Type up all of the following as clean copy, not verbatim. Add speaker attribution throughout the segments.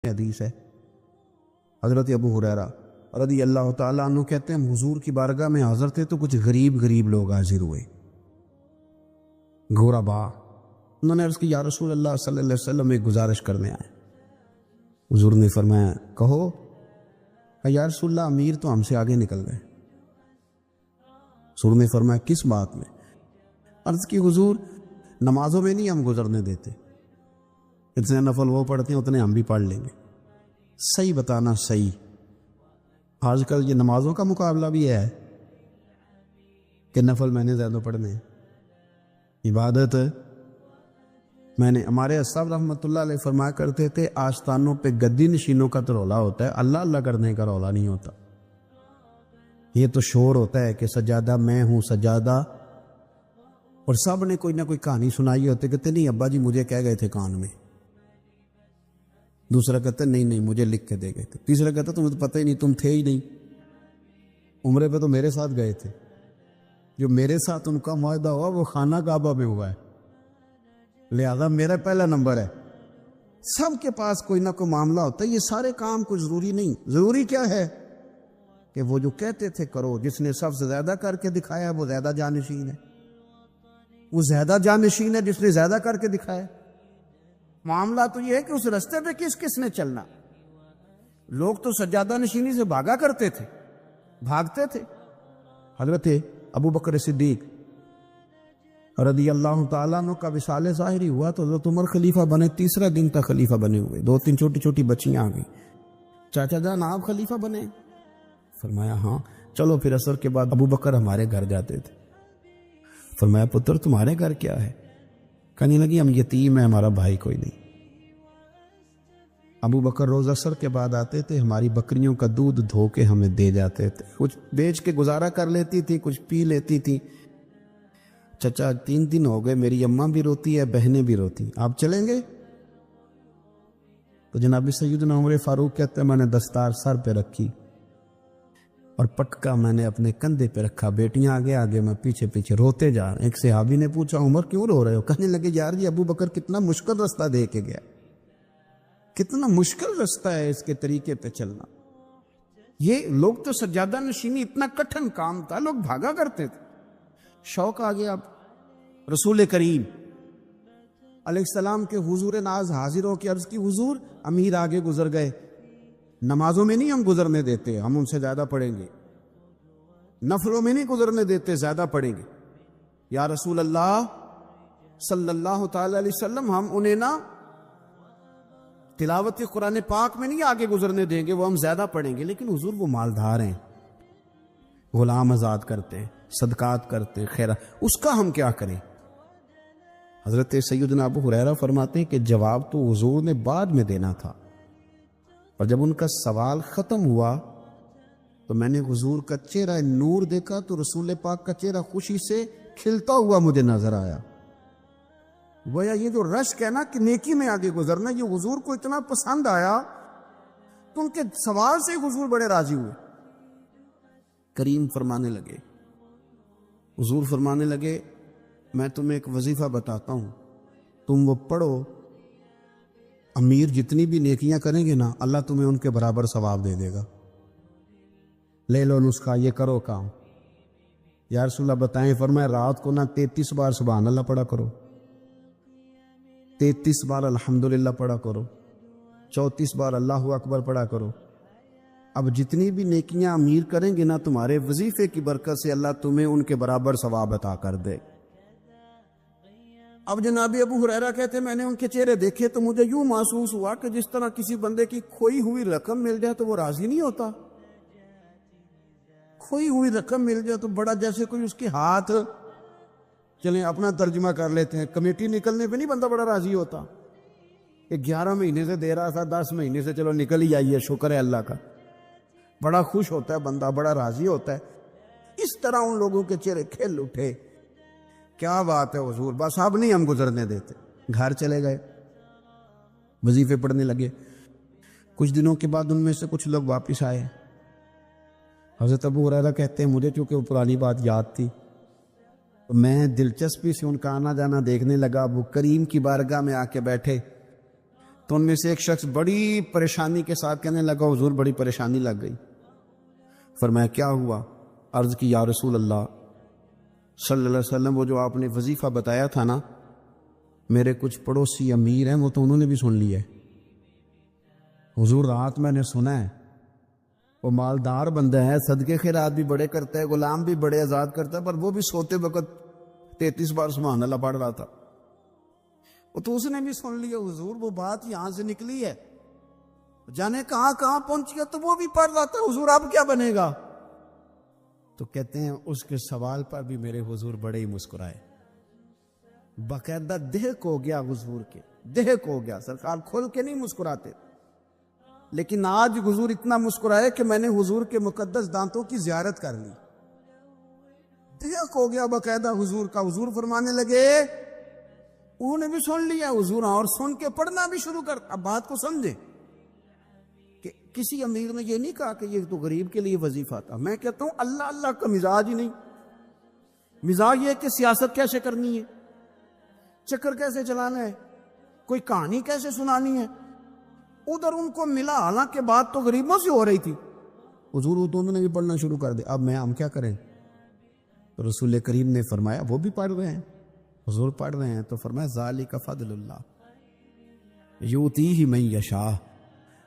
Speaker 1: حدیث ہے، حضرت ابو ہریرہ رضی اللہ تعالیٰ عنہ کہتے ہیں حضور کی بارگاہ میں حاضر تھے تو کچھ غریب لوگ حاضر ہوئے، غربا۔ انہوں نے عرض کی یا رسول اللہ صلی اللہ علیہ وسلم ایک گزارش کرنے آئے۔ حضور نے فرمایا کہو۔ یا رسول اللہ امیر تو ہم سے آگے نکل گئے۔ حضور نے فرمایا کس بات میں؟ عرض کی حضور نمازوں میں نہیں ہم گزرنے دیتے، اتنے نفل وہ پڑھتے ہیں اتنے ہم بھی پڑھ لیں گے۔ صحیح بتانا صحیح، آج کل یہ نمازوں کا مقابلہ بھی ہے کہ نفل میں نے زیادہ پڑھنے ہیں۔ عبادت میں نے، ہمارے اصحاب رحمۃ اللہ علیہ فرمایا کرتے تھے آستانوں پہ گدی نشینوں کا تو رولا ہوتا ہے، اللہ اللہ کرنے کا رولا نہیں ہوتا۔ یہ تو شور ہوتا ہے کہ سجادہ میں ہوں سجادہ، اور سب نے کوئی نہ کوئی کہانی سنائی ہوتی، کہتے نہیں ابا جی مجھے کہہ گئے تھے کان میں، دوسرا کہتا نہیں مجھے لکھ کے دے گئے تھے، تیسرا کہتا تمہیں تو پتہ ہی نہیں، تم تھے ہی نہیں، عمرے پہ تو میرے ساتھ گئے تھے، جو میرے ساتھ ان کا معاہدہ ہوا وہ خانہ کعبہ میں ہوا ہے، لہذا میرا پہلا نمبر ہے۔ سب کے پاس کوئی نہ کوئی معاملہ ہوتا ہے، یہ سارے کام کوئی ضروری نہیں۔ ضروری کیا ہے کہ وہ جو کہتے تھے کرو، جس نے سب سے زیادہ کر کے دکھایا وہ زیادہ جانشین ہے، وہ زیادہ جانشین ہے جس نے زیادہ کر کے دکھایا۔ معاملہ تو یہ ہے کہ اس رستے پہ کس کس نے چلنا۔ لوگ تو سجادہ نشینی سے بھاگا کرتے تھے، بھاگتے تھے۔ حضرت ابو بکر صدیق رضی اللہ تعالیٰ عنہ کا وصال ظاہری ہوا تو حضرت عمر خلیفہ بنے، تیسرا دن تک خلیفہ بنے ہوئے، 2-3 چھوٹی چھوٹی بچیاں آ گئی، چاچا جان آپ خلیفہ بنے؟ فرمایا ہاں۔ چلو پھر عصر کے بعد ابو بکر ہمارے گھر جاتے تھے۔ فرمایا پتر تمہارے گھر کیا ہے؟ کہنے لگی ہم یتیم ہیں، ہمارا بھائی کوئی نہیں۔ ابو بکر روز عصر کے بعد آتے تھے، ہماری بکریوں کا دودھ دھو کے ہمیں دے جاتے تھے، کچھ بیچ کے گزارا کر لیتی تھی، کچھ پی لیتی تھی۔ چچا 3 دن ہو گئے، میری اماں بھی روتی ہے، بہنیں بھی روتی، آپ چلیں گے؟ تو جناب سیدنا عمر فاروق کہتے ہیں میں نے دستار سر پہ رکھی اور پٹکا میں نے اپنے کندھے پہ رکھا، بیٹیاں آگے آگے میں پیچھے پیچھے، روتے جا رہے۔ ایک صحابی نے پوچھا عمر کیوں رو رہے ہو؟ کہنے لگے یار یہ ابو بکر کتنا مشکل رستہ دے کے گیا، کتنا مشکل رستہ ہے اس کے طریقے پہ چلنا۔ یہ لوگ تو سجادہ نشینی اتنا کٹھن کام تھا، لوگ بھاگا کرتے تھے۔ شوق آ گیا اب رسول کریم علیہ السلام کے حضور ناز حاضر ہو کے عرض کی حضور امیر آگے گزر گئے، نمازوں میں نہیں ہم گزرنے دیتے، ہم ان سے زیادہ پڑھیں گے، نفلوں میں نہیں گزرنے دیتے، زیادہ پڑھیں گے۔ یا رسول اللہ صلی اللہ تعالی علیہ وسلم ہم انہیں نہ تلاوت قرآن پاک میں نہیں آگے گزرنے دیں گے، وہ ہم زیادہ پڑھیں گے، لیکن حضور وہ مالدار ہیں، غلام آزاد کرتے ہیں، صدقات کرتے ہیں، خیرات، اس کا ہم کیا کریں؟ حضرت سیدنا ابو ہریرہ فرماتے ہیں کہ جواب تو حضور نے بعد میں دینا تھا، اور جب ان کا سوال ختم ہوا تو میں نے حضور کا چہرہ نور دیکھا تو رسول پاک کا چہرہ خوشی سے کھلتا ہوا مجھے نظر آیا۔ گویا یہ جو رشک ہے نا کہ نیکی میں آگے گزرنا، یہ حضور کو اتنا پسند آیا تو ان کے سوال سے حضور بڑے راضی ہوئے۔ کریم فرمانے لگے، حضور فرمانے لگے میں تمہیں ایک وظیفہ بتاتا ہوں، تم وہ پڑھو، امیر جتنی بھی نیکیاں کریں گے نا اللہ تمہیں ان کے برابر ثواب دے دے گا، لے لو نسخہ، یہ کرو کام۔ یا رسول اللہ بتائیں؟ فرمایا رات کو نا 33 بار سبحان اللہ پڑھا کرو، 33 بار الحمدللہ پڑھا کرو، 34 بار اللہ اکبر پڑھا کرو۔ اب جتنی بھی نیکیاں امیر کریں گے نا تمہارے وظیفے کی برکت سے اللہ تمہیں ان کے برابر ثواب عطا کر دے۔ اب جناب ابو ہریرہ کہتے ہیں میں نے ان کے چہرے دیکھے تو مجھے یوں محسوس ہوا کہ جس طرح کسی بندے کی کھوئی ہوئی رقم مل جائے تو وہ راضی نہیں ہوتا، کھوئی ہوئی رقم مل جائے تو بڑا جیسے کوئی اس کے ہاتھ، چلیں اپنا ترجمہ کر لیتے ہیں، کمیٹی نکلنے پہ نہیں بندہ بڑا راضی ہوتا کہ 11 مہینے سے دے رہا تھا، 10 مہینے سے چلو نکل ہی آئیے، شکر ہے اللہ کا، بڑا خوش ہوتا ہے بندہ، بڑا راضی ہوتا ہے۔ اس طرح ان لوگوں کے چہرے کھل اٹھے، کیا بات ہے حضور، بس اب نہیں ہم گزرنے دیتے۔ گھر چلے گئے، وظیفے پڑھنے لگے۔ کچھ دنوں کے بعد ان میں سے کچھ لوگ واپس آئے۔ حضرت ابو ہریرہ کہتے ہیں مجھے چونکہ وہ پرانی بات یاد تھی تو میں دلچسپی سے ان کا آنا جانا دیکھنے لگا۔ ابو کریم کی بارگاہ میں آ کے بیٹھے تو ان میں سے ایک شخص بڑی پریشانی کے ساتھ کہنے لگا حضور بڑی پریشانی لگ گئی. فرمایا کیا ہوا؟ عرض کی یا رسول اللہ صلی اللہ علیہ وسلم وہ جو آپ نے وظیفہ بتایا تھا نا، میرے کچھ پڑوسی امیر ہیں، وہ تو انہوں نے بھی سن لیا ہے. حضور رات میں نے سنا ہے وہ مالدار بندہ ہے، صدقے خیرات بھی بڑے کرتا ہے، غلام بھی بڑے آزاد کرتا ہے، پر وہ بھی سوتے وقت 33 بار سبحان اللہ پڑھ رہا تھا. وہ تو اس نے بھی سن لیا حضور، وہ بات یہاں سے نکلی ہے، جانے کہاں کہاں پہنچ گیا، تو وہ بھی پڑھ رہا تھا، حضور اب کیا بنے گا؟ تو کہتے ہیں اس کے سوال پر بھی میرے حضور بڑے ہی مسکرائے، باقاعدہ دہک ہو گیا حضور کے، دہک ہو گیا. سرکار کھل کے نہیں مسکراتے، لیکن آج حضور اتنا مسکرائے کہ میں نے حضور کے مقدس دانتوں کی زیارت کر لی. دہک ہو گیا باقاعدہ حضور کا. حضور فرمانے لگے انہوں نے بھی سن لیا حضور، اور سن کے پڑھنا بھی شروع کر. اب بات کو سمجھے کہ کسی امیر نے یہ نہیں کہا کہ یہ تو غریب کے لیے وظیفہ تھا. میں کہتا ہوں اللہ اللہ کا مزاج ہی نہیں. مزاج یہ کہ سیاست کیسے کرنی ہے، چکر کیسے چلانا ہے، کوئی کہانی کیسے سنانی ہے. ادھر ان کو ملا، حالانکہ بات تو غریبوں سے ہو رہی تھی. حضور دونوں نے بھی پڑھنا شروع کر دیا. اب ہم کیا کریں؟ تو رسول کریم نے فرمایا وہ بھی پڑھ رہے ہیں، حضور پڑھ رہے ہیں، تو فرمایا ذالک فضل اللہ یؤتیہ من یشاء.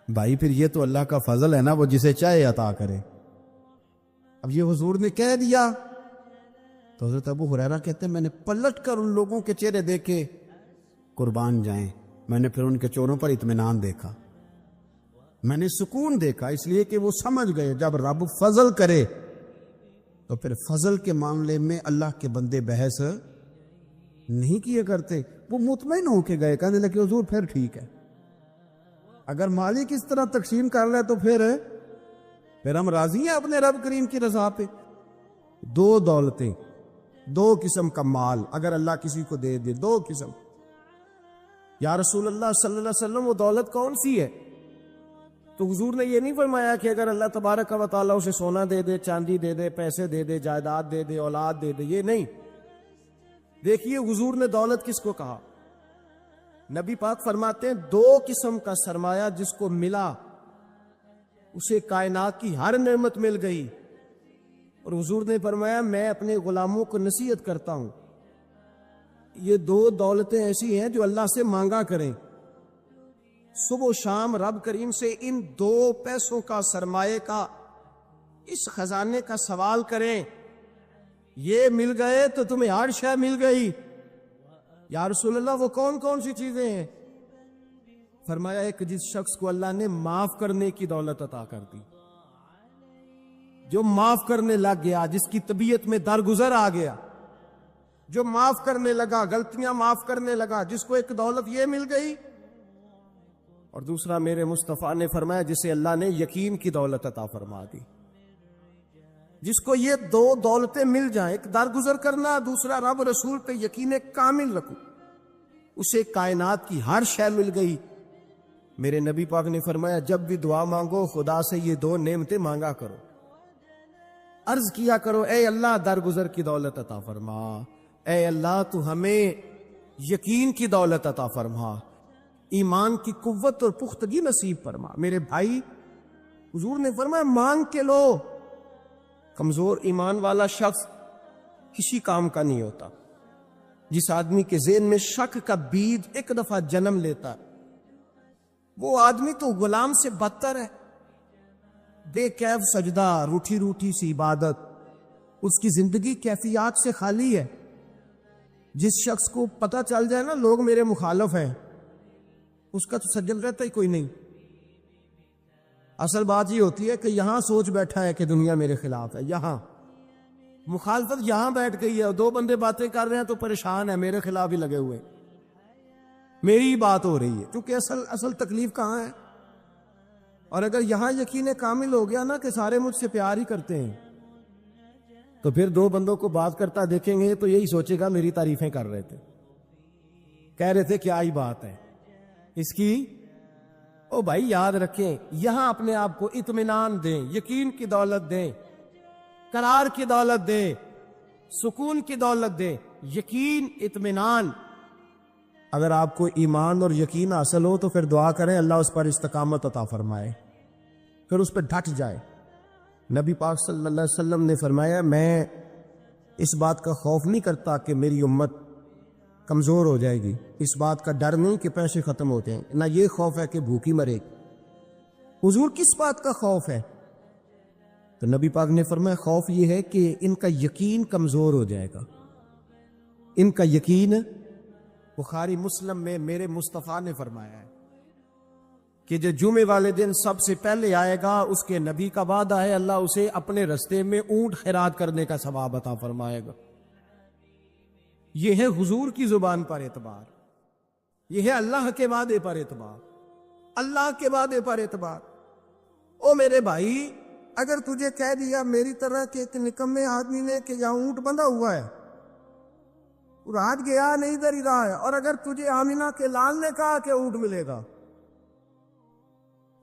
Speaker 1: بھائی پھر یہ تو اللہ کا فضل ہے نا، وہ جسے چاہے عطا کرے. اب یہ حضور نے کہہ دیا تو حضرت ابو ہریرہ کہتے ہیں میں نے پلٹ کر ان لوگوں کے چہرے دیکھے، قربان جائیں، میں نے پھر ان کے چہروں پر اطمینان دیکھا، میں نے سکون دیکھا، اس لیے کہ وہ سمجھ گئے جب رب فضل کرے تو پھر فضل کے معاملے میں اللہ کے بندے بحث نہیں کیے کرتے. وہ مطمئن ہو کے گئے، کہنے لگے حضور پھر ٹھیک ہے، اگر مالک اس طرح تقسیم کر رہے تو پھر ہم راضی ہیں اپنے رب کریم کی رضا پہ. دو دولتیں، دو قسم کا مال اگر اللہ کسی کو دے دے، دو قسم. یا رسول اللہ صلی اللہ علیہ وسلم وہ دولت کون سی ہے؟ تو حضور نے یہ نہیں فرمایا کہ اگر اللہ تبارک و تعالیٰ اسے سونا دے دے، چاندی دے دے، پیسے دے دے، جائیداد دے دے، اولاد دے دے، یہ نہیں. دیکھیے حضور نے دولت کس کو کہا. نبی پاک فرماتے ہیں دو قسم کا سرمایہ جس کو ملا اسے کائنات کی ہر نعمت مل گئی. اور حضور نے فرمایا میں اپنے غلاموں کو نصیحت کرتا ہوں یہ دو دولتیں ایسی ہیں جو اللہ سے مانگا کریں. صبح و شام رب کریم سے ان دو پیسوں کا، سرمایے کا، اس خزانے کا سوال کریں. یہ مل گئے تو تمہیں ہر شے مل گئی. یا رسول اللہ وہ کون کون سی چیزیں ہیں؟ فرمایا ایک جس شخص کو اللہ نے معاف کرنے کی دولت عطا کر دی، جو معاف کرنے لگ گیا، جس کی طبیعت میں درگزر آ گیا، جو معاف کرنے لگا، غلطیاں معاف کرنے لگا، جس کو ایک دولت یہ مل گئی. اور دوسرا میرے مصطفیٰ نے فرمایا جسے اللہ نے یقین کی دولت عطا فرما دی. جس کو یہ دو دولتیں مل جائیں، ایک درگزر کرنا، دوسرا رب رسول پہ یقین کامل رکھو، اسے کائنات کی ہر شے مل گئی. میرے نبی پاک نے فرمایا جب بھی دعا مانگو خدا سے یہ دو نعمتیں مانگا کرو، عرض کیا کرو اے اللہ درگزر کی دولت عطا فرما، اے اللہ تو ہمیں یقین کی دولت عطا فرما، ایمان کی قوت اور پختگی نصیب فرما. میرے بھائی حضور نے فرمایا مانگ کے لو. کمزور ایمان والا شخص کسی کام کا نہیں ہوتا. جس آدمی کے ذہن میں شک کا بیج ایک دفعہ جنم لیتا وہ آدمی تو غلام سے بدتر ہے. بے کیف سجدہ، روٹھی روٹھی سی عبادت، اس کی زندگی کیفیات سے خالی ہے. جس شخص کو پتہ چل جائے نا لوگ میرے مخالف ہیں، اس کا تو سجل رہتا ہی کوئی نہیں. اصل بات یہ ہوتی ہے کہ یہاں سوچ بیٹھا ہے کہ دنیا میرے خلاف ہے، یہاں مخالفت یہاں بیٹھ گئی ہے، دو بندے باتیں کر رہے ہیں تو پریشان ہے، میرے خلاف ہی لگے ہوئے، میری بات ہو رہی ہے. کیونکہ اصل تکلیف کہاں ہے؟ اور اگر یہاں یقین کامل ہو گیا نا کہ سارے مجھ سے پیار ہی کرتے ہیں، تو پھر دو بندوں کو بات کرتا دیکھیں گے تو یہی سوچے گا میری تعریفیں کر رہے تھے، کہہ رہے تھے کیا ہی بات ہے اس کی. او بھائی یاد رکھیں، یہاں اپنے آپ کو اطمینان دیں، یقین کی دولت دیں، قرار کی دولت دیں، سکون کی دولت دیں. یقین، اطمینان
Speaker 2: اگر آپ کو ایمان اور یقین حاصل ہو تو پھر دعا کریں اللہ اس پر استقامت عطا فرمائے، پھر اس پہ ڈٹ جائے۔ نبی پاک صلی اللہ علیہ وسلم نے فرمایا میں اس بات کا خوف نہیں کرتا کہ میری امت کمزور ہو جائے گی، اس بات کا ڈر نہیں کہ پیسے ختم ہوتے ہیں، نہ یہ خوف ہے کہ بھوکی مرے گی۔ حضور کس بات کا خوف ہے؟ تو نبی پاک نے فرمایا خوف یہ ہے کہ ان کا یقین کمزور ہو جائے گا، ان کا یقین۔ بخاری مسلم میں میرے مصطفیٰ نے فرمایا ہے کہ جو جمعے والے دن سب سے پہلے آئے گا اس کے نبی کا وعدہ ہے اللہ اسے اپنے رستے میں اونٹ خیرات کرنے کا ثواب عطا فرمائے گا۔ یہ ہے حضور کی زبان پر اعتبار، یہ ہے اللہ کے وعدے پر اعتبار، اللہ کے وعدے پر اعتبار۔ او میرے بھائی، اگر تجھے کہہ دیا میری طرح کے ایک نکمے آدمی نے کہ یہاں اونٹ بندھا ہوا ہے، رات گیا نہیں ادھر ہی رہا ہے، اور اگر تجھے آمینہ کے لال نے کہا کہ اونٹ ملے گا،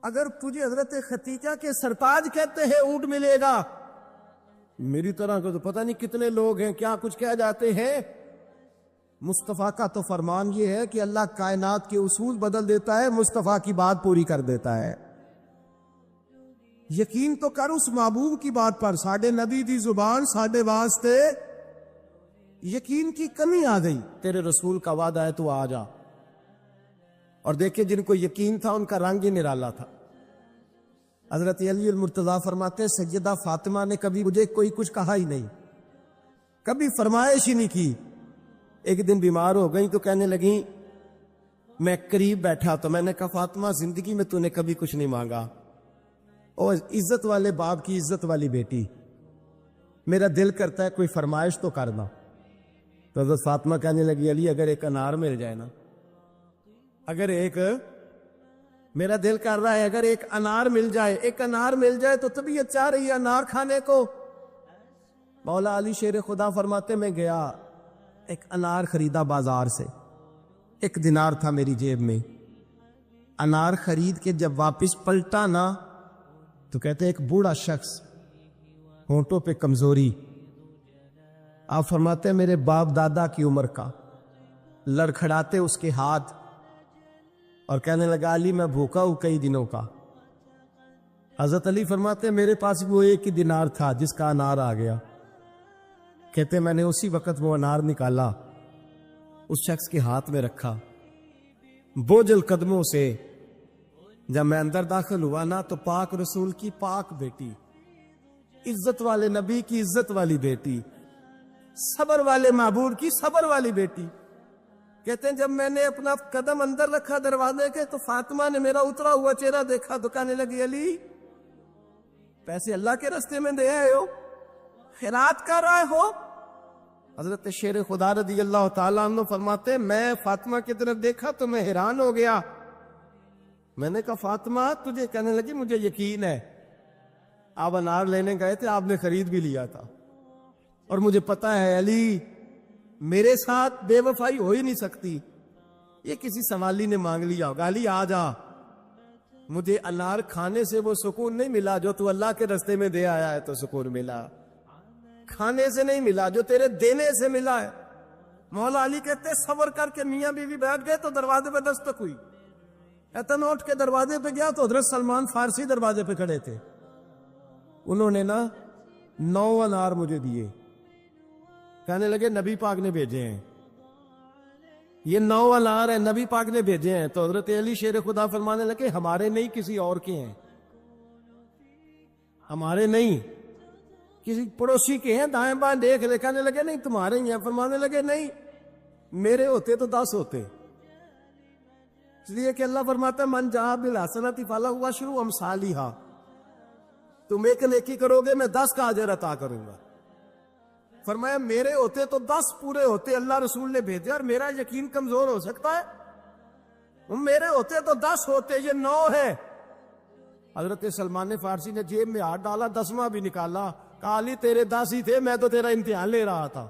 Speaker 2: اگر تجھے حضرت ختیجہ کے سرتاج کہتے ہیں اونٹ ملے گا، میری طرح کا تو پتہ نہیں کتنے لوگ ہیں کیا کچھ کہہ جاتے ہیں۔ مصطفیٰ کا تو فرمان یہ ہے کہ اللہ کائنات کے اصول بدل دیتا ہے، مصطفیٰ کی بات پوری کر دیتا ہے۔ یقین تو کر اس محبوب کی بات پر، ساڈے نبی دی زبان ساڈے واسطے یقین کی کمی آ گئی، تیرے رسول کا وعدہ ہے تو آ جا۔ اور دیکھیں جن کو یقین تھا ان کا رنگ ہی نرالا تھا۔ حضرت علی المرتضیٰ فرماتے سیدہ فاطمہ نے کبھی مجھے کوئی کچھ کہا ہی نہیں، کبھی فرمائش ہی نہیں کی۔ ایک دن بیمار ہو گئی تو کہنے لگیں، میں قریب بیٹھا تو میں نے کہا فاطمہ زندگی میں تو نے کبھی کچھ نہیں مانگا، اور عزت والے باپ کی عزت والی بیٹی، میرا دل کرتا ہے کوئی فرمائش تو کرنا۔ تو حضرت فاطمہ کہنے لگی علی اگر ایک انار مل جائے نا، اگر ایک، میرا دل کر رہا ہے اگر ایک انار مل جائے، ایک انار مل جائے تو طبیعت چاہ رہی ہے انار کھانے کو۔ مولا علی شیر خدا فرماتے میں گیا ایک انار خریدا بازار سے، 1 دینار تھا میری جیب میں، انار خرید کے جب واپس پلٹا نا تو کہتے ایک بوڑھا شخص، ہونٹوں پہ کمزوری، آپ فرماتے ہیں میرے باپ دادا کی عمر کا، لڑکھڑاتے اس کے ہاتھ اور کہنے لگا علی میں بھوکا ہوں کئی دنوں کا۔ حضرت علی فرماتے ہیں میرے پاس وہ 1 ہی دینار تھا جس کا انار آ گیا۔ کہتے میں نے اسی وقت وہ انار نکالا، اس شخص کے ہاتھ میں رکھا، بوجھل قدموں سے جب میں اندر داخل ہوا نا تو پاک رسول کی پاک بیٹی، عزت والے نبی کی عزت والی بیٹی، صبر والے معبود کی صبر والی بیٹی، کہتے ہیں جب میں نے اپنا قدم اندر رکھا دروازے کے تو فاطمہ نے میرا اترا ہوا چہرہ دیکھا تو کہنے لگی علی پیسے اللہ کے راستے میں دے آئے ہو، خیرات کر رہے ہو۔ حضرت شیر خدا رضی اللہ تعالیٰ عنہ فرماتے میں فاطمہ کی طرف دیکھا تو میں حیران ہو گیا، میں نے کہا فاطمہ تجھے، کہنے لگی مجھے یقین ہے آپ انار لینے گئے تھے، آپ نے خرید بھی لیا تھا، اور مجھے پتا ہے علی میرے ساتھ بے وفائی ہو ہی نہیں سکتی، یہ کسی سوالی نے مانگ لیا ہوگا، علی آ جا، مجھے انار کھانے سے وہ سکون نہیں ملا جو تو اللہ کے راستے میں دے آیا ہے تو سکون ملا، کھانے سے نہیں ملا جو تیرے دینے سے ملا ہے۔ مولا علی کہتے صبر کر کے میاں بیوی بیٹھ گئے تو دروازے پہ دستک ہوئی، ایتن اٹھ کے دروازے پہ گیا تو حضرت سلمان فارسی دروازے پہ کھڑے تھے، انہوں نے نا 9 انار مجھے دیے، کہنے لگے نبی پاک نے بھیجے ہیں، یہ 9 انار ہیں نبی پاک نے بھیجے ہیں۔ تو حضرت علی شیر خدا فرمانے لگے ہمارے نہیں کسی اور کے ہیں، ہمارے نہیں کسی پڑوسی کے ہیں، دائیں بائیں دیکھ لے، کہنے لگے نہیں تمہارے ہی ہیں، فرمانے لگے نہیں میرے ہوتے تو 10 ہوتے، اس لیے کہ اللہ فرماتا ہے من جاء بالحسنۃ فلہ عشر امثالھا، تم 1 نیکی کرو گے میں 10 کا اجر عطا کروں گا۔ فرمایا میرے ہوتے تو 10 پورے ہوتے، اللہ رسول نے بھیجا، اور میرا یقین کمزور ہو سکتا ہے، میرے ہوتے تو 10 ہوتے، یہ 9 ہے۔ حضرت سلمان فارسی نے جیب میں ہاتھ ڈالا، 10واں بھی نکالا، کہا علی تیرے 10 ہی تھے، میں تو تیرا امتحان لے رہا تھا،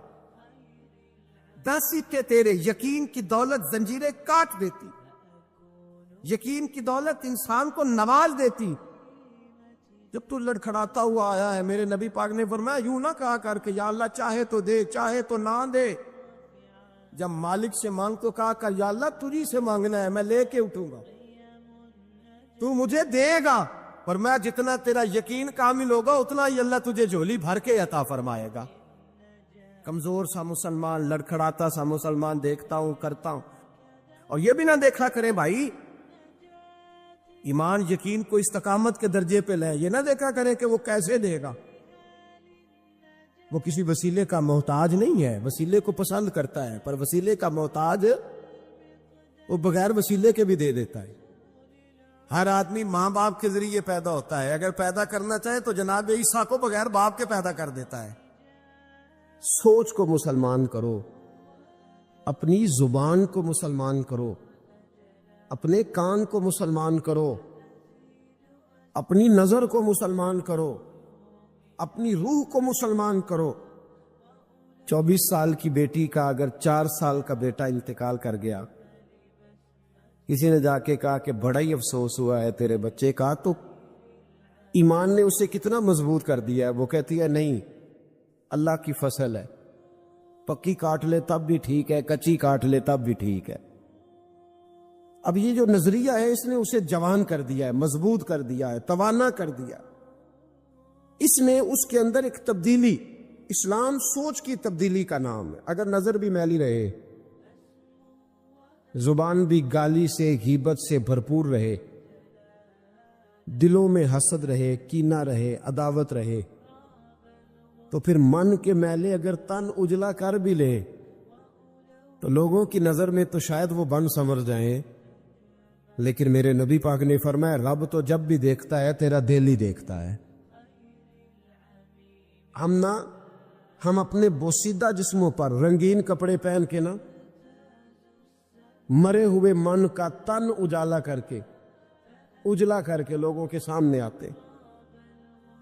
Speaker 2: 10 ہی تھے تیرے۔ یقین کی دولت زنجیریں کاٹ دیتی، یقین کی دولت انسان کو نواز دیتی۔ جب تو لڑکھڑاتا ہوا آیا ہے، میرے نبی پاک نے فرمایا یوں نہ کہا کر کے یا اللہ چاہے تو دے چاہے تو نہ دے، جب مالک سے مانگ تو کہا کر یا اللہ تجھی سے مانگنا ہے، میں لے کے اٹھوں گا، تو مجھے دے گا، پر میں جتنا تیرا یقین کامل ہوگا اتنا ہی اللہ تجھے جھولی بھر کے عطا فرمائے گا۔ کمزور سا مسلمان، لڑکھڑاتا سا مسلمان دیکھتا ہوں کرتا ہوں، اور یہ بھی نہ دیکھا کریں بھائی ایمان یقین کو استقامت کے درجے پہ لے، یہ نہ دیکھا کریں کہ وہ کیسے دے گا، وہ کسی وسیلے کا محتاج نہیں ہے، وسیلے کو پسند کرتا ہے، پر وسیلے کا محتاج وہ بغیر وسیلے کے بھی دے دیتا ہے۔ ہر آدمی ماں باپ کے ذریعے پیدا ہوتا ہے، اگر پیدا کرنا چاہے تو جناب عیسیٰ کو بغیر باپ کے پیدا کر دیتا ہے۔ سوچ کو مسلمان کرو، اپنی زبان کو مسلمان کرو، اپنے کان کو مسلمان کرو، اپنی نظر کو مسلمان کرو، اپنی روح کو مسلمان کرو۔ 24 سال کی بیٹی کا اگر 4 سال کا بیٹا انتقال کر گیا، کسی نے جا کے کہا کہ بڑا ہی افسوس ہوا ہے تیرے بچے کا، تو ایمان نے اسے کتنا مضبوط کر دیا ہے۔ وہ کہتی ہے نہیں، اللہ کی فصل ہے، پکی کاٹ لے تب بھی ٹھیک ہے، کچی کاٹ لے تب بھی ٹھیک ہے۔ اب یہ جو نظریہ ہے اس نے اسے جوان کر دیا ہے، مضبوط کر دیا ہے، توانا کر دیا۔ اس میں اس کے اندر ایک تبدیلی، اسلام سوچ کی تبدیلی کا نام ہے۔ اگر نظر بھی میلی رہے، زبان بھی گالی سے غیبت سے بھرپور رہے، دلوں میں حسد رہے، کینہ رہے، عداوت رہے، تو پھر من کے میلے اگر تن اجلا کر بھی لے تو لوگوں کی نظر میں تو شاید وہ بن سمر جائیں، لیکن میرے نبی پاک نے فرمایا رب تو جب بھی دیکھتا ہے تیرا دل ہی دیکھتا ہے۔ ہم اپنے بوسیدہ جسموں پر رنگین کپڑے پہن کے نا مرے ہوئے من کا تن اجالا کر کے لوگوں کے سامنے آتے،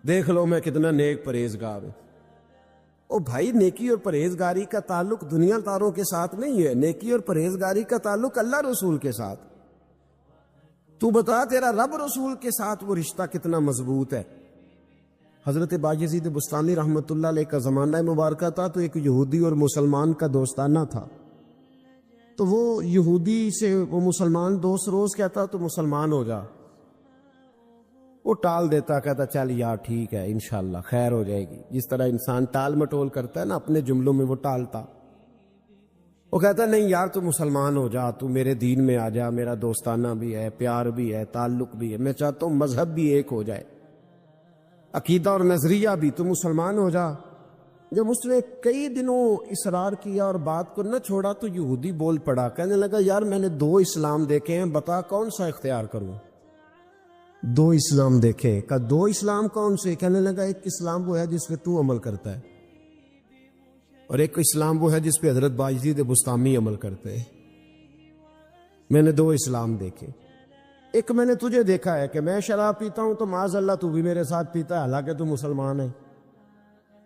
Speaker 2: دیکھ لو میں کتنا نیک پرہیزگار ہوں۔ او بھائی، نیکی اور پرہیزگاری کا تعلق دنیا داروں کے ساتھ نہیں ہے، نیکی اور پرہیزگاری کا تعلق اللہ رسول کے ساتھ۔ تو بتا تیرا رب رسول کے ساتھ وہ رشتہ کتنا مضبوط ہے۔ حضرت بایزید بستانی رحمت اللہ علیہ کا زمانہ مبارکہ تھا، تو ایک یہودی اور مسلمان کا دوستانہ تھا، تو وہ یہودی سے وہ مسلمان دوست روز کہتا تو مسلمان ہو جا، وہ ٹال دیتا، کہتا چل یار ٹھیک ہے انشاءاللہ خیر ہو جائے گی، جس طرح انسان ٹال مٹول کرتا ہے نا اپنے جملوں میں، وہ ٹالتا۔ وہ کہتا نہیں یار تو مسلمان ہو جا، تو میرے دین میں آ جا، میرا دوستانہ بھی ہے، پیار بھی ہے، تعلق بھی ہے، میں چاہتا ہوں مذہب بھی ایک ہو جائے، عقیدہ اور نظریہ بھی، تو مسلمان ہو جا۔ جب اس نے کئی دنوں اصرار کیا اور بات کو نہ چھوڑا تو یہودی بول پڑا، کہنے لگا یار میں نے 2 اسلام دیکھے ہیں، بتا کون سا اختیار کروں۔ 2 اسلام دیکھے، کہا 2 اسلام کون سے؟ کہنے لگا ایک اسلام وہ ہے جس پہ تو عمل کرتا ہے، اور ایک اسلام وہ ہے جس پہ حضرت بایزید بستامی عمل کرتے ہیں۔ میں نے 2 اسلام دیکھے، ایک میں نے تجھے دیکھا ہے کہ میں شراب پیتا ہوں تو معاذ اللہ تو بھی میرے ساتھ پیتا ہے، حالانکہ تو مسلمان ہے۔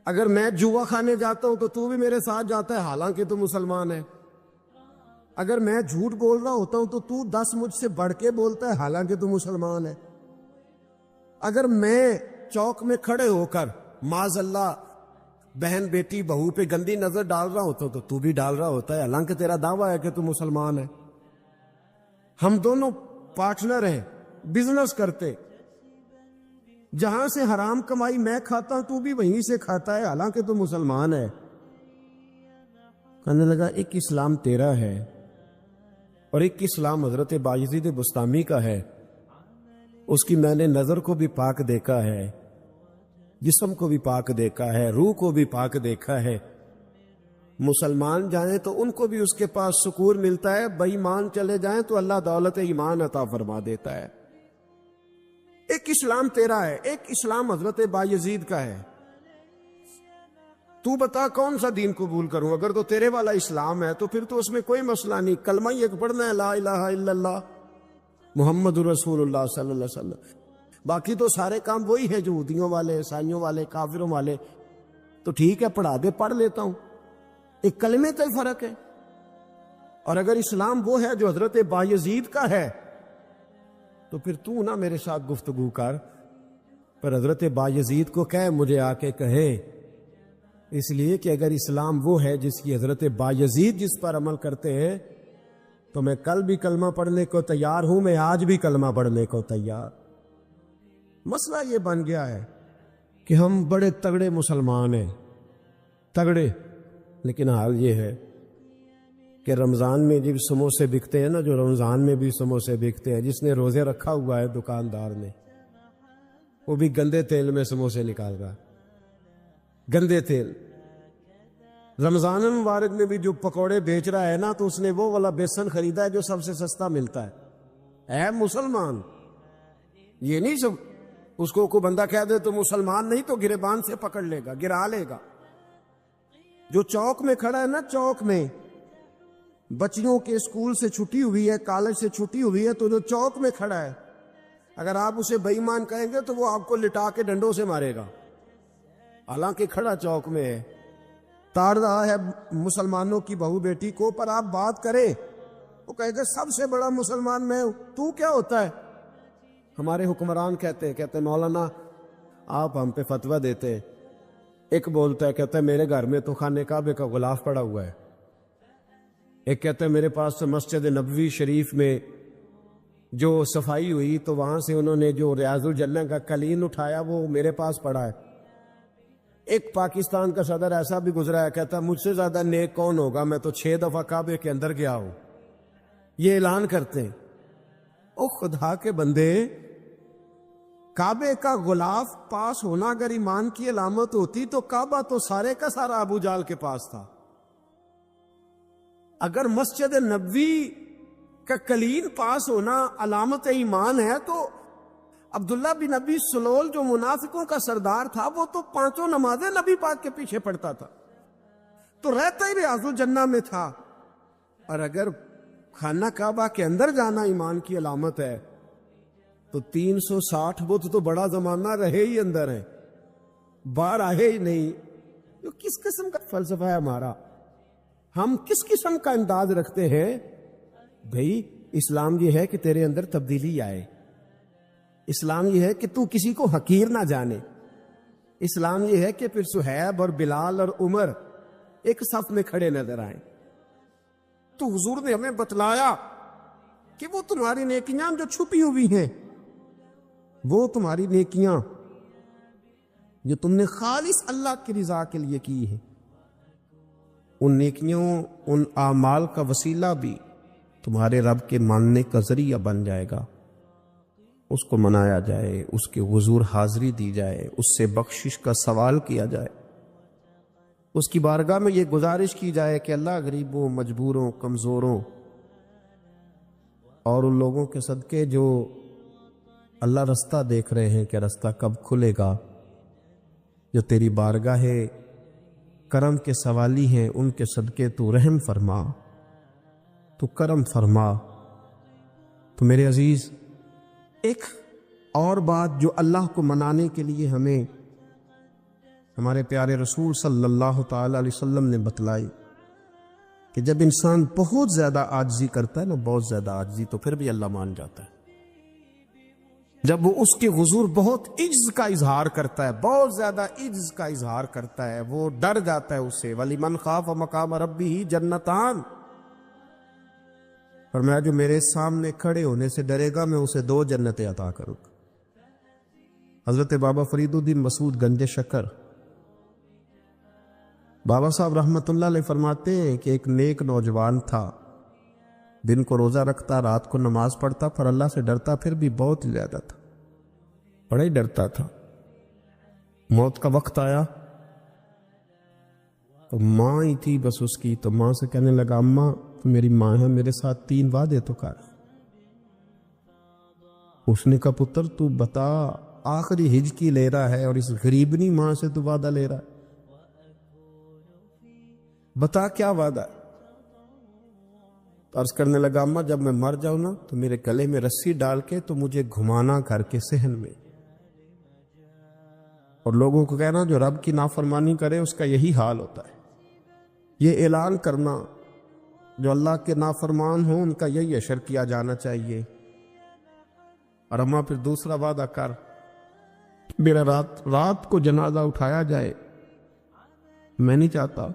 Speaker 2: اگر میں جوا کھانے جاتا ہوں تو بھی میرے ساتھ جاتا ہے، حالانکہ تو مسلمان ہے۔ اگر میں جھوٹ بول رہا ہوتا ہوں تو 10 مجھ سے بڑھ کے بولتا ہے، حالانکہ تو مسلمان ہے۔ اگر میں چوک میں کھڑے ہو کر معاذ اللہ بہن بیٹی بہو پہ گندی نظر ڈال رہا ہوتا ہوں تو بھی ڈال رہا ہوتا ہے، حالانکہ تیرا دعویٰ ہے کہ تو مسلمان ہے۔ ہم دونوں پارٹنر ہیں، بزنس کرتے، جہاں سے حرام کمائی میں کھاتا ہوں تو بھی وہیں سے کھاتا ہے، حالانکہ تو مسلمان ہے۔ کہنے لگا ایک اسلام تیرا ہے اور ایک اسلام حضرت بایزید بستامی کا ہے، اس کی میں نے نظر کو بھی پاک دیکھا ہے، جسم کو بھی پاک دیکھا ہے، روح کو بھی پاک دیکھا ہے۔ مسلمان جائیں تو ان کو بھی اس کے پاس سکون ملتا ہے، بے ایمان چلے جائیں تو اللہ دولت ایمان عطا فرما دیتا ہے۔ ایک اسلام تیرا ہے، ایک اسلام حضرت بایزید کا ہے، تو بتا کون سا دین قبول کروں؟ اگر تو تیرے والا اسلام ہے تو پھر تو اس میں کوئی مسئلہ نہیں، کلمہ ہی ایک پڑھنا ہے، لا الہ الا اللہ محمد رسول اللہ صلی اللہ علیہ وسلم، باقی تو سارے کام وہی ہیں، یہودیوں والے، عیسائیوں والے، کافروں والے۔ تو ٹھیک ہے پڑھا دے، پڑھ لیتا ہوں، ایک کلمے کا فرق ہے۔ اور اگر اسلام وہ ہے جو حضرت بایزید کا ہے تو پھر تو نہ میرے ساتھ گفتگو کر، پر حضرت بایزید کو کہے، مجھے آ کے کہے
Speaker 3: اس لیے کہ اگر اسلام وہ ہے جس کی حضرت بایزید جس پر عمل کرتے ہیں تو میں کل بھی کلمہ پڑھنے کو تیار ہوں، میں آج بھی کلمہ پڑھنے کو تیار۔ مسئلہ یہ بن گیا ہے کہ ہم بڑے تگڑے مسلمان ہیں، تگڑے، لیکن حال یہ ہے کہ رمضان میں جب سموسے بکتے ہیں نا، جو رمضان میں بھی سموسے بکتے ہیں، جس نے روزے رکھا ہوا ہے دکاندار نے، وہ بھی گندے تیل میں سموسے نکال رہا ہے، گندے تیل۔ رمضان المبارک میں بھی جو پکوڑے بیچ رہا ہے نا، تو اس نے وہ والا بیسن خریدا ہے جو سب سے سستا ملتا ہے۔ اے مسلمان، یہ نہیں سب اس کو کوئی بندہ کہہ دے تو مسلمان نہیں تو گریبان سے پکڑ لے گا، گرا لے گا۔ جو چوک میں کھڑا ہے نا، چوک میں بچیوں کے اسکول سے چھٹی ہوئی ہے، کالج سے چھٹی ہوئی ہے، تو جو چوک میں کھڑا ہے، اگر آپ اسے بے ایمان کہیں گے تو وہ آپ کو لٹا کے ڈنڈوں سے مارے گا، حالانکہ کھڑا چوک میں ہے، تاڑ رہا ہے مسلمانوں کی بہو بیٹی کو۔ پر آپ بات کریں، وہ کہے گا سب سے بڑا مسلمان میں ہوں، تو کیا ہوتا ہے؟ ہمارے حکمران کہتے ہیں مولانا آپ ہم پہ فتویٰ دیتے ہیں۔ ایک بولتا ہے، کہتا ہے میرے گھر میں تو خانہ کعبے کا غلاف پڑا ہوا ہے۔ ایک کہتا ہے میرے پاس تو مسجد نبوی شریف میں جو صفائی ہوئی تو وہاں سے انہوں نے جو ریاض الجنہ کا قلین اٹھایا وہ میرے پاس پڑا ہے۔ ایک پاکستان کا صدر ایسا بھی گزرا ہے، کہتا ہے مجھ سے زیادہ نیک کون ہوگا، میں تو 6 دفعہ کعبے کے اندر گیا ہوں۔ یہ اعلان کرتے ہیں۔ او خدا کے بندے، کعبے کا غلاف پاس ہونا اگر ایمان کی علامت ہوتی تو کعبہ تو سارے کا سارا ابو جال کے پاس تھا۔ اگر مسجد نبوی کا قلین پاس ہونا علامت ایمان ہے تو عبداللہ بن ابی سلول جو منافقوں کا سردار تھا وہ تو 5 نمازیں نبی پاک کے پیچھے پڑھتا تھا، تو رہتا ہی ریاض الجنہ میں تھا۔ اور اگر خانہ کعبہ کے اندر جانا ایمان کی علامت ہے تو 360 بت تو بڑا زمانہ رہے ہی اندر ہیں، باہر آئے ہی نہیں۔ تو کس قسم کا فلسفہ ہے ہمارا؟ ہم کس قسم کا انداز رکھتے ہیں؟ بھئی اسلام یہ ہے کہ تیرے اندر تبدیلی آئے، اسلام یہ ہے کہ تو کسی کو حقیر نہ جانے، اسلام یہ ہے کہ پھر صہیب اور بلال اور عمر ایک صف میں کھڑے نظر آئیں۔ تو حضور نے ہمیں بتلایا کہ وہ تمہاری نیکیاں جو چھپی ہوئی ہیں، وہ تمہاری نیکیاں جو تم نے خالص اللہ کی رضا کے لیے کی ہے، ان نیکیوں، ان اعمال کا وسیلہ بھی تمہارے رب کے ماننے کا ذریعہ بن جائے گا۔ اس کو منایا جائے، اس کے حضور حاضری دی جائے، اس سے بخشش کا سوال کیا جائے، اس کی بارگاہ میں یہ گزارش کی جائے کہ اللہ غریبوں، مجبوروں، کمزوروں اور ان لوگوں کے صدقے جو اللہ رستہ دیکھ رہے ہیں کہ رستہ کب کھلے گا، جو تیری بارگاہ کرم کے سوالی ہیں، ان کے صدقے تو رحم فرما، تو کرم فرما۔ تو میرے عزیز، ایک اور بات جو اللہ کو منانے کے لیے ہمیں ہمارے پیارے رسول صلی اللہ تعالی علیہ وسلم نے بتلائی کہ جب انسان بہت زیادہ عاجزی کرتا ہے نا، بہت زیادہ عاجزی، تو پھر بھی اللہ مان جاتا ہے۔ جب وہ اس کے حضور بہت عجز کا اظہار کرتا ہے، بہت زیادہ عجز کا اظہار کرتا ہے، وہ ڈر جاتا ہے اس سے۔ وَلِمَنْ خَافَ مَقَامَ رَبِّهِ جَنَّتَانِ، فرمایا جو میرے سامنے کھڑے ہونے سے ڈرے گا میں اسے 2 جنتیں عطا کروں گا۔ حضرت بابا فرید الدین مسعود گنج شکر بابا صاحب رحمت اللہ علیہ فرماتے ہیں کہ ایک نیک نوجوان تھا، دن کو روزہ رکھتا، رات کو نماز پڑھتا، پر اللہ سے ڈرتا پھر بھی بہت زیادہ تھا، بڑا ہی ڈرتا تھا۔ موت کا وقت آیا تو ماں ہی تھی بس اس کی، تو ماں سے کہنے لگا اماں تو میری ماں ہے، میرے ساتھ 3 وعدے تو کر۔ اس نے کہا پتر تو بتا، آخری ہجکی لے رہا ہے اور اس غریبنی ماں سے تو وعدہ لے رہا ہے، بتا کیا وعدہ ہے؟ عرض کرنے لگا اماں جب میں مر جاؤں نا تو میرے گلے میں رسی ڈال کے تو مجھے گھمانا گھر کے صحن میں، اور لوگوں کو کہنا جو رب کی نافرمانی کرے اس کا یہی حال ہوتا ہے۔ یہ اعلان کرنا جو اللہ کے نافرمان ہوں ان کا یہی اشر کیا جانا چاہیے۔ اور اماں پھر دوسرا وعدہ کر، میرا رات کو جنازہ اٹھایا جائے میں نہیں چاہتا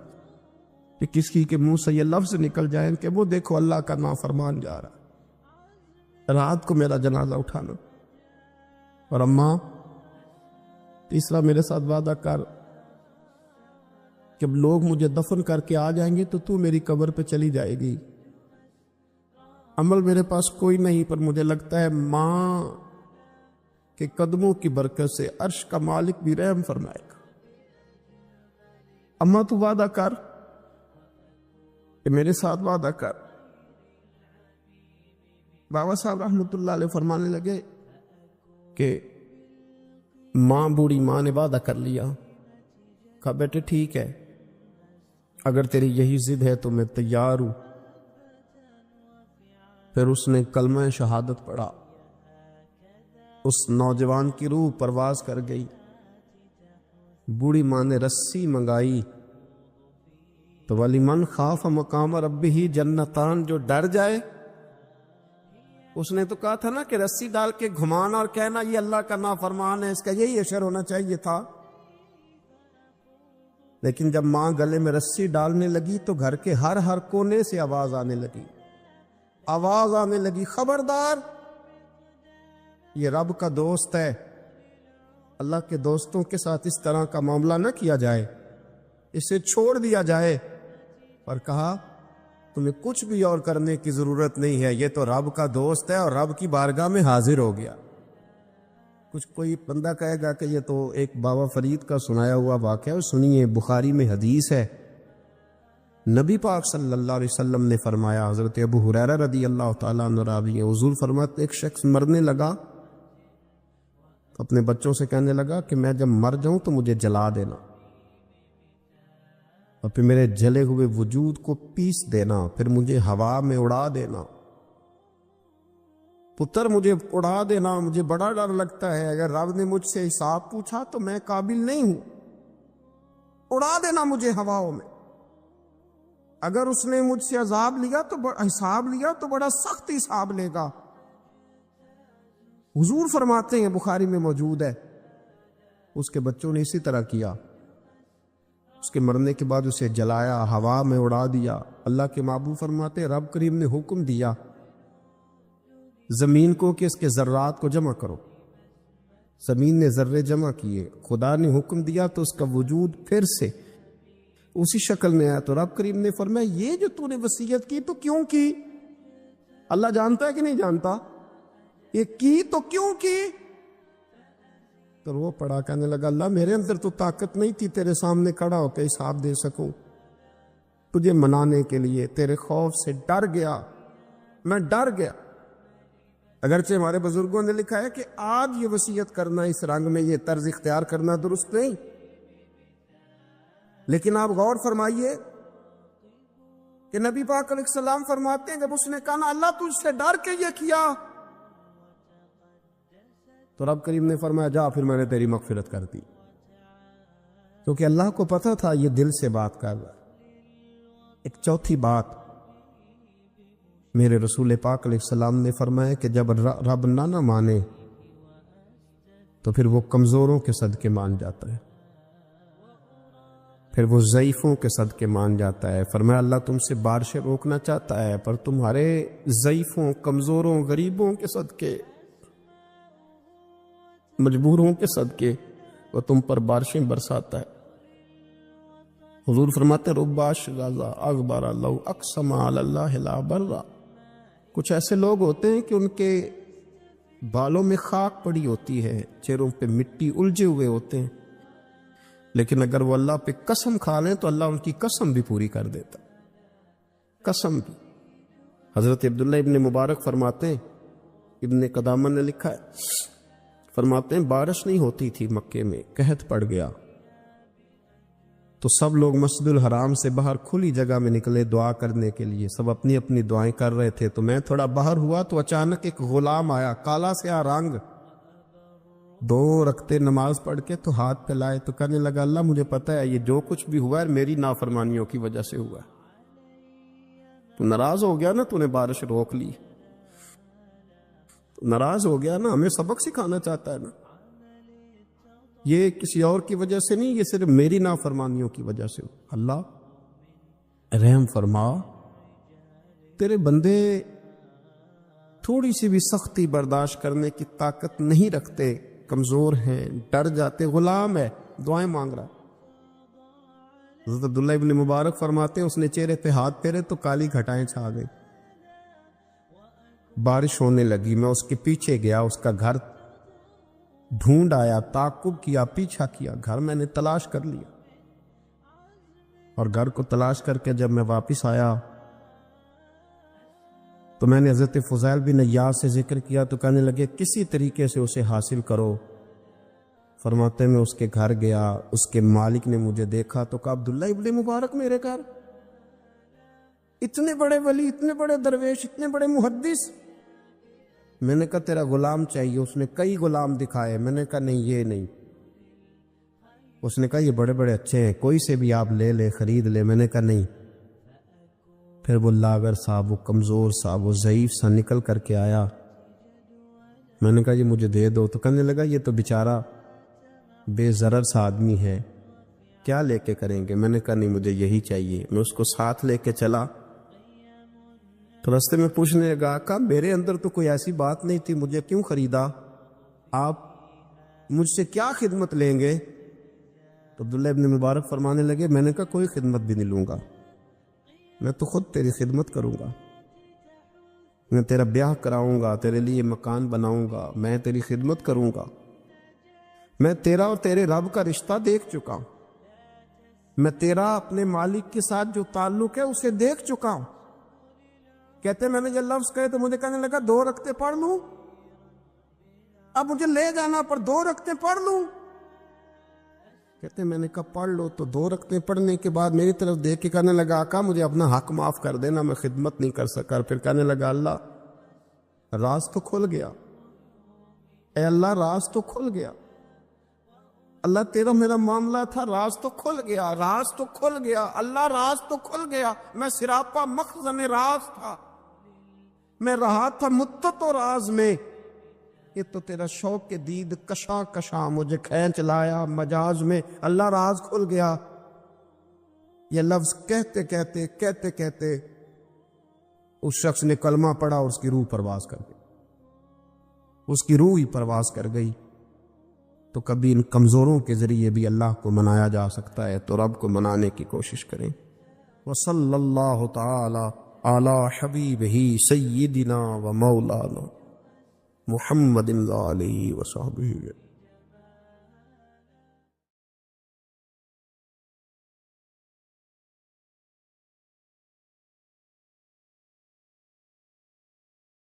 Speaker 3: کہ کسی کے منہ سے یہ لفظ نکل جائیں کہ وہ دیکھو اللہ کا نافرمان جا رہا ہے، رات کو میرا جنازہ اٹھانا۔ اور اماں تیسرا میرے ساتھ وعدہ کر کہ جب لوگ مجھے دفن کر کے آ جائیں گے تو میری قبر پہ چلی جائے گی۔ عمل میرے پاس کوئی نہیں، پر مجھے لگتا ہے ماں کے قدموں کی برکت سے عرش کا مالک بھی رحم فرمائے گا۔ اماں تو وعدہ کر کہ میرے ساتھ وعدہ کر۔ بابا صاحب رحمۃ اللہ علیہ فرمانے لگے کہ ماں، بوڑھی ماں نے وعدہ کر لیا۔ کہا بیٹے ٹھیک ہے، اگر تیری یہی ضد ہے تو میں تیار ہوں۔ پھر اس نے کلمہ شہادت پڑھا، اس نوجوان کی روح پرواز کر گئی۔ بوڑھی ماں نے رسی منگائی تو وَلِمَنْ خَافَ مَقَامَ رَبِّهِ جنتان، جو ڈر جائے، اس نے تو کہا تھا نا کہ رسی ڈال کے گھمانا اور کہنا یہ اللہ کا نافرمان ہے، اس کا یہی اشر ہونا چاہیے تھا۔ لیکن جب ماں گلے میں رسی ڈالنے لگی تو گھر کے ہر کونے سے آواز آنے لگی، خبردار، یہ رب کا دوست ہے، اللہ کے دوستوں کے ساتھ اس طرح کا معاملہ نہ کیا جائے، اسے چھوڑ دیا جائے۔ اور کہا تمہیں کچھ بھی اور کرنے کی ضرورت نہیں ہے، یہ تو رب کا دوست ہے اور رب کی بارگاہ میں حاضر ہو گیا۔ کچھ کوئی بندہ کہے گا کہ یہ تو ایک بابا فرید کا سنایا ہوا واقعہ ہے، سنیے، بخاری میں حدیث ہے، نبی پاک صلی اللہ علیہ وسلم نے فرمایا، حضرت ابو ہریرہ رضی اللہ تعالیٰ عنہ راوی ہیں، حضور فرماتے ایک شخص مرنے لگا، اپنے بچوں سے کہنے لگا کہ میں جب مر جاؤں تو مجھے جلا دینا، اور پھر میرے جلے ہوئے وجود کو پیس دینا، پھر مجھے ہوا میں اڑا دینا۔ پتر مجھے اڑا دینا، مجھے بڑا ڈر لگتا ہے، اگر رب نے مجھ سے حساب پوچھا تو میں قابل نہیں ہوں، اڑا دینا مجھے ہواؤں میں۔ اگر اس نے مجھ سے عذاب لیا تو حساب لیا تو بڑا سخت حساب لے گا۔ حضور فرماتے ہیں، بخاری میں موجود ہے، اس کے بچوں نے اسی طرح کیا، اس کے مرنے کے بعد اسے جلایا، ہوا میں اڑا دیا۔ اللہ کے محبوب فرماتے ہیں، رب کریم نے حکم دیا زمین کو کہ اس کے ذرات کو جمع کرو، زمین نے ذرے جمع کیے، خدا نے حکم دیا تو اس کا وجود پھر سے اسی شکل میں آیا۔ تو رب کریم نے فرمایا یہ جو تو نے وصیت کی تو کیوں کی؟ اللہ جانتا ہے کہ نہیں جانتا؟ یہ کی تو کیوں کی؟ تو وہ پڑا، کہنے لگا اللہ میرے اندر تو طاقت نہیں تھی تیرے سامنے کھڑا ہو کے حساب دے سکوں، تجھے منانے کے لیے تیرے خوف سے ڈر گیا، میں ڈر گیا۔ اگرچہ ہمارے بزرگوں نے لکھا ہے کہ آج یہ وصیت کرنا، اس رنگ میں یہ طرز اختیار کرنا درست نہیں، لیکن آپ غور فرمائیے کہ نبی پاک علیہ السلام فرماتے ہیں جب اس نے کہا نا اللہ تجھ سے ڈر کے یہ کیا، تو رب کریم نے فرمایا جا پھر میں نے تیری مغفرت کر دی، کیونکہ اللہ کو پتہ تھا یہ دل سے بات کر رہا ہے۔ ایک چوتھی بات، میرے رسول پاک علیہ السلام نے فرمایا کہ جب رب نہ مانے تو پھر وہ کمزوروں کے صدقے مان جاتا ہے، پھر وہ ضعیفوں کے صدقے مان جاتا ہے۔ فرمایا اللہ تم سے بارشیں روکنا چاہتا ہے، پر تمہارے ضعیفوں، کمزوروں، غریبوں کے صدقے، مجبوروں کے صدقے وہ تم پر بارشیں برساتا ہے۔ حضور فرماتے رب اشغاظ اغبر لو اقسم علی اللہ لا برا، کچھ ایسے لوگ ہوتے ہیں کہ ان کے بالوں میں خاک پڑی ہوتی ہے، چہروں پہ مٹی الجھے ہوئے ہوتے ہیں، لیکن اگر وہ اللہ پہ قسم کھا لیں تو اللہ ان کی قسم بھی پوری کر دیتا، قسم بھی۔ حضرت عبداللہ ابن مبارک فرماتے ہیں، ابن قدامہ نے لکھا ہے، فرماتے ہیں بارش نہیں ہوتی تھی مکے میں، قحط پڑ گیا تو سب لوگ مسجد الحرام سے باہر کھلی جگہ میں نکلے دعا کرنے کے لیے، سب اپنی اپنی دعائیں کر رہے تھے، تو میں تھوڑا باہر ہوا تو اچانک ایک غلام آیا، کالا سیاہ رنگ، 2 رکعتیں نماز پڑھ کے تو ہاتھ پھیلائے، تو کہنے لگا اللہ مجھے پتہ ہے یہ جو کچھ بھی ہوا ہے میری نافرمانیوں کی وجہ سے ہوا ہے، تو ناراض ہو گیا نا، تو نے بارش روک لی، ناراض ہو گیا نا، ہمیں سبق سکھانا چاہتا ہے نا۔ یہ کسی اور کی وجہ سے نہیں، یہ صرف میری نافرمانیوں کی وجہ سے. اللہ رحم فرما، تیرے بندے تھوڑی سی بھی سختی برداشت کرنے کی طاقت نہیں رکھتے، کمزور ہیں، ڈر جاتے. غلام ہے، دعائیں مانگ رہا. حضرت عبداللہ ابن مبارک فرماتے ہیں اس نے چہرے پہ ہاتھ پھیرے تو کالی گھٹائیں چھا گئی. بارش ہونے لگی، میں اس کے پیچھے گیا، اس کا گھر ڈھونڈ آیا، تعقب کیا، پیچھا کیا، گھر میں نے تلاش کر لیا. اور گھر کو تلاش کر کے جب میں واپس آیا تو میں نے حضرت فضیل بن عیاض سے ذکر کیا تو کہنے لگے کسی طریقے سے اسے حاصل کرو. فرماتے میں اس کے گھر گیا، اس کے مالک نے مجھے دیکھا تو کہا عبداللہ ابن مبارک میرے گھر، اتنے بڑے ولی، اتنے بڑے درویش، اتنے بڑے محدث. میں نے کہا تیرا غلام چاہیے. اس نے کئی غلام دکھائے. میں نے کہا نہیں، یہ نہیں. اس نے کہا یہ بڑے بڑے اچھے ہیں، کوئی سے بھی آپ لے لے، خرید لے. میں نے کہا نہیں. پھر وہ لاغر صاحب، وہ کمزور صاحب، وہ ضعیف سا نکل کر کے آیا. میں نے کہا یہ مجھے دے دو. تو کہنے لگا یہ تو بیچارہ بے ضرر سا آدمی ہے، کیا لے کے کریں گے. میں نے کہا نہیں، مجھے یہی چاہیے. میں اس کو ساتھ لے کے چلا تو راستے میں پوچھنے لگا کہ میرے اندر تو کوئی ایسی بات نہیں تھی، مجھے کیوں خریدا؟ آپ مجھ سے کیا خدمت لیں گے؟ تو عبداللہ ابن مبارک فرمانے لگے میں نے کہا کوئی خدمت بھی نہیں لوں گا، میں تو خود تیری خدمت کروں گا. میں تیرا بیاہ کراؤں گا، تیرے لیے مکان بناؤں گا، میں تیری خدمت کروں گا. میں تیرا اور تیرے رب کا رشتہ دیکھ چکا ہوں. میں تیرا اپنے مالک کے ساتھ جو تعلق ہے اسے دیکھ چکا ہوں. کہتے میں نے یہ لفظ کہے تو مجھے کہنے لگا 2 رکعتیں پڑھ لوں. اب مجھے لے جانا پر 2 رکعتیں پڑھ لوں. کہتے میں نے کہا پڑھ لو. تو 2 رکعتیں پڑھنے کے بعد میری طرف دیکھ کے کہنے لگا آقا مجھے اپنا حق معاف کر دینا، میں خدمت نہیں کر سکا. پھر کہنے لگا اللہ راز تو کھل گیا، اے اللہ راز تو کھل گیا. اللہ تیرا میرا معاملہ تھا، راز تو کھل گیا، راز تو کھل گیا. اللہ راز تو کھل گیا. میں سراپا مخزن راز تھا، میں رہا تھا مدت و راز میں. یہ تو تیرا شوق کے دید کشاں کشاں مجھے کھینچ لایا مجاز میں. اللہ راز کھل گیا. یہ لفظ کہتے کہتے کہتے کہتے اس شخص نے کلمہ پڑھا اور اس کی روح پرواز کر گئی. اس کی روح ہی پرواز کر گئی. تو کبھی ان کمزوروں کے ذریعے بھی اللہ کو منایا جا سکتا ہے، تو رب کو منانے کی کوشش کریں. وصلی اللہ تعالی علی حبیبہ سیدنا و مولانا محمد علیہ وصحبہ